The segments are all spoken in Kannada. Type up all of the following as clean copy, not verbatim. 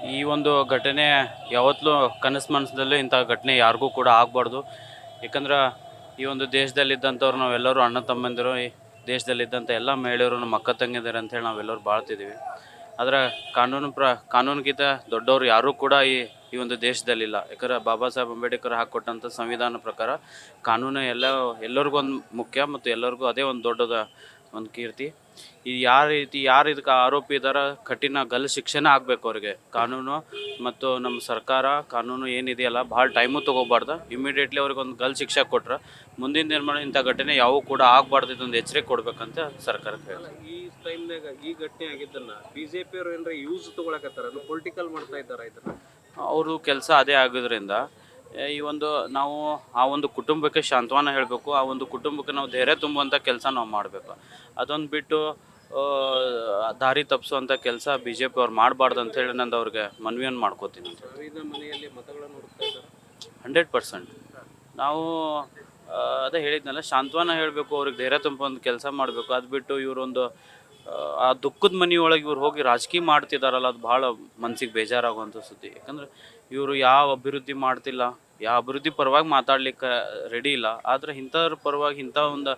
ಈ ಒಂದು ಘಟನೆ ಯಾವತ್ತೂ ಕನಸು ಮನಸ್ಸಿನಲ್ಲೂ ಇಂಥ ಘಟನೆ ಯಾರಿಗೂ ಕೂಡ ಆಗಬಾರ್ದು. ಯಾಕಂದ್ರೆ ಈ ಒಂದು ದೇಶದಲ್ಲಿದ್ದಂಥವ್ರು ನಾವೆಲ್ಲರೂ ಅಣ್ಣ ತಮ್ಮಂದಿರು, ಈ ದೇಶದಲ್ಲಿದ್ದಂಥ ಎಲ್ಲ ಮಹಿಳೆಯರು ನಮ್ಮ ಅಕ್ಕ ತಂಗಿದಿರು ಅಂತೇಳಿ ನಾವೆಲ್ಲರೂ ಬಾಳ್ತಿದ್ದೀವಿ. ಆದರೆ ಕಾನೂನಿಗಿಂತ ದೊಡ್ಡವರು ಯಾರೂ ಕೂಡ ಈ ಒಂದು ದೇಶದಲ್ಲಿಲ್ಲ. ಯಾಕಂದ್ರೆ ಬಾಬಾ ಸಾಹೇಬ್ ಅಂಬೇಡ್ಕರ್ ಹಾಕಿಕೊಟ್ಟಂಥ ಸಂವಿಧಾನ ಪ್ರಕಾರ ಕಾನೂನು ಎಲ್ಲರಿಗೂ ಒಂದು ಮುಖ್ಯ ಮತ್ತು ಎಲ್ಲರಿಗೂ ಅದೇ ಒಂದು ದೊಡ್ಡದ ಒಂದು ಕೀರ್ತಿ. ಈ ಯಾರು ಇದಕ್ಕೆ ಆರೋಪಿ ಇದ್ದಾರೆ ಕಠಿಣ ಗಲ್ಲು ಶಿಕ್ಷೆನೇ ಆಗಬೇಕು ಅವ್ರಿಗೆ. ಕಾನೂನು ಮತ್ತು ನಮ್ಮ ಸರ್ಕಾರ ಕಾನೂನು ಏನಿದೆಯಲ್ಲ ಭಾಳ ಟೈಮು ತೊಗೋಬಾರ್ದು. ಇಮಿಡಿಯೇಟ್ಲಿ ಅವ್ರಿಗೆ ಒಂದು ಗಲ್ಲು ಶಿಕ್ಷೆ ಕೊಟ್ರೆ ಮುಂದಿನ ನಿರ್ಮಾಣ ಇಂಥ ಘಟನೆ ಯಾವೂ ಕೂಡ ಆಗಬಾರ್ದು. ಇದೊಂದು ಎಚ್ಚರಿಕೆ ಕೊಡ್ಬೇಕಂತ ಸರ್ಕಾರಕ್ಕೆ ಹೇಳ್ತಾರೆ. ಈ ಟೈಮ್ನಾಗ ಈ ಘಟನೆ ಆಗಿದ್ದನ್ನ ಬಿಜೆಪಿ ಅವರು ಏನಾರ ಯೂಸ್ ತಗೊಳಕತ್ತಾರ, ಪೊಲಿಟಿಕಲ್ ಮಾಡ್ತಾ ಇದ್ದಾರ ಇದನ್ನ? ಅವರು ಕೆಲಸ ಅದೇ ಆಗೋದ್ರಿಂದ ಈ ಒಂದು ನಾವು ಆ ಒಂದು ಕುಟುಂಬಕ್ಕೆ ಸಾಂತ್ವನ ಹೇಳಬೇಕು. ಆ ಒಂದು ಕುಟುಂಬಕ್ಕೆ ನಾವು ಧೈರ್ಯ ತುಂಬುವಂಥ ಕೆಲಸ ನಾವು ಮಾಡಬೇಕು. ಅದೊಂದು ಬಿಟ್ಟು ದಾರಿ ತಪ್ಪಿಸುವಂಥ ಕೆಲಸ ಬಿ ಜೆ ಪಿ ಅವ್ರು ಮಾಡಬಾರ್ದು ಅಂತೇಳಿ ನಂದು ಅವ್ರಿಗೆ ಮನವಿಯನ್ನು ಮಾಡ್ಕೋತೀನಿ. ಮನೆಯಲ್ಲಿ ಮತಗಳನ್ನು ಹುಡುಕ್ತಾ ಇದ್ದಾರೆ 100%. ನಾವು ಅದೇ ಹೇಳಿದ್ನಲ್ಲ, ಸಾಂತ್ವನ ಹೇಳಬೇಕು, ಅವ್ರಿಗೆ ಧೈರ್ಯ ತುಂಬುವಂಥ ಕೆಲಸ ಮಾಡಬೇಕು. ಅದು ಬಿಟ್ಟು ಇವರೊಂದು ಆ ದುಃಖದ ಮನೆಯೊಳಗೆ ಇವ್ರು ಹೋಗಿ ರಾಜಕೀಯ ಮಾಡ್ತಿದ್ದಾರಲ್ಲ, ಅದು ಭಾಳ ಮನ್ಸಿಗೆ ಬೇಜಾರಾಗುವಂಥ ಸುದ್ದಿ. ಯಾಕಂದ್ರೆ ಇವರು ಯಾವ ಅಭಿವೃದ್ಧಿ ಮಾಡ್ತಿಲ್ಲ, ಯಾವ ಅಭಿವೃದ್ಧಿ ಪರವಾಗಿ ಮಾತಾಡ್ಲಿಕ್ಕೆ ರೆಡಿ ಇಲ್ಲ. ಆದರೆ ಇಂಥವ್ರ ಪರವಾಗಿ ಇಂಥ ಒಂದು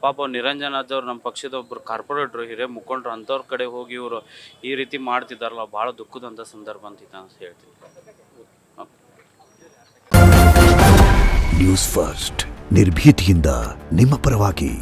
ಪಾಪ ನಿರಂಜನಾಥವ್ರು ನಮ್ಮ ಪಕ್ಷದ ಒಬ್ಬರು ಕಾರ್ಪೊರೇಟ್ರು, ಹಿರಿಯ ಮುಖಂಡರು, ಅಂಥವ್ರ ಕಡೆ ಹೋಗಿ ಇವರು ಈ ರೀತಿ ಮಾಡ್ತಿದ್ದಾರಲ್ಲ, ಭಾಳ ದುಃಖದಂಥ ಸಂದರ್ಭ ಅಂತ ಹೇಳ್ತೀನಿ. ನ್ಯೂಸ್ ಫಸ್ಟ್ ನಿರ್ಭೀತಿಯಿಂದ ನಿಮ್ಮ ಪರವಾಗಿ.